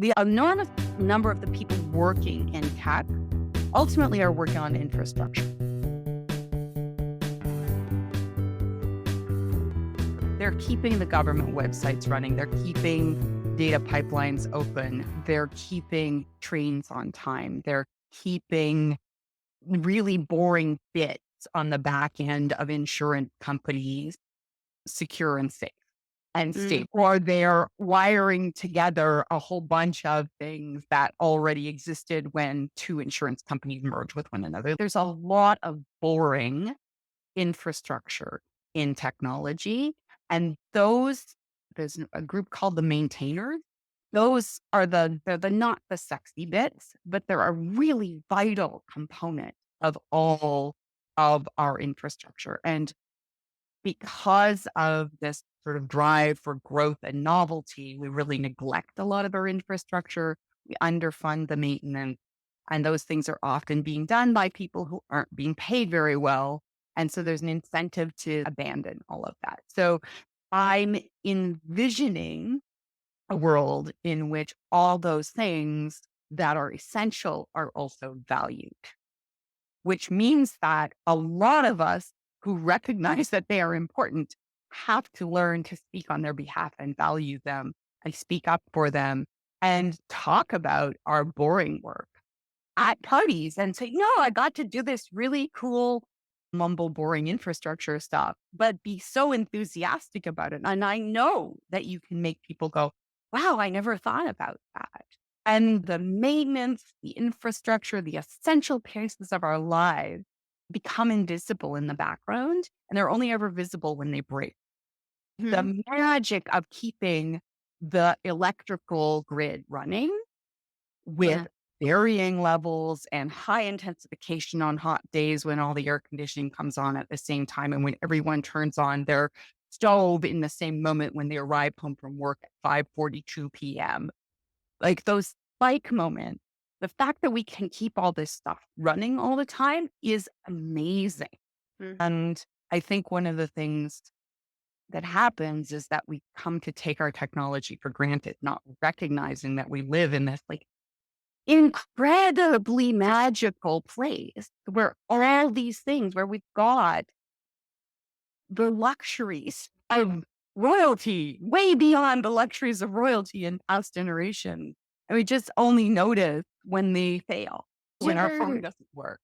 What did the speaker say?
The enormous number of the people working in tech ultimately are working on infrastructure. They're keeping the government websites running. They're keeping data pipelines open. They're keeping trains on time. They're keeping really boring bits on the back end of insurance companies secure and safe and Mm, stable. Or they're wiring together a whole bunch of things that already existed when two insurance companies merge with one another. There's a lot of boring infrastructure in technology. And there's a group called the maintainers. Those are they're the not the sexy bits, but they're a really vital component of all of our infrastructure. And because of this sort of drive for growth and novelty, we really neglect a lot of our infrastructure. We underfund the maintenance. And those things are often being done by people who aren't being paid very well. And so there's an incentive to abandon all of that. So I'm envisioning a world in which all those things that are essential are also valued, which means that a lot of us who recognize that they are important have to learn to speak on their behalf and value them and speak up for them and talk about our boring work at parties and say, no, I got to do this really cool, mumble, boring infrastructure stuff, but be so enthusiastic about it. And I know that you can make people go, wow, I never thought about that. And the maintenance, the infrastructure, the essential pieces of our lives become invisible in the background, and they're only ever visible when they break. mhm. The magic of keeping the electrical grid running Yeah. with varying levels and high intensification on hot days when all the air conditioning comes on at the same time and when everyone turns on their stove in the same moment when they arrive home from work at 5:42 p.m. Like those spike moments, the fact that we can keep all this stuff running all the time is amazing. Mm. And I think one of the things that happens is that we come to take our technology for granted, not recognizing that we live in this like incredibly magical place where all these things, where we've got the luxuries of royalty, way beyond the luxuries of royalty in past generations. And we just only notice when they fail, when our phone Sure. doesn't work.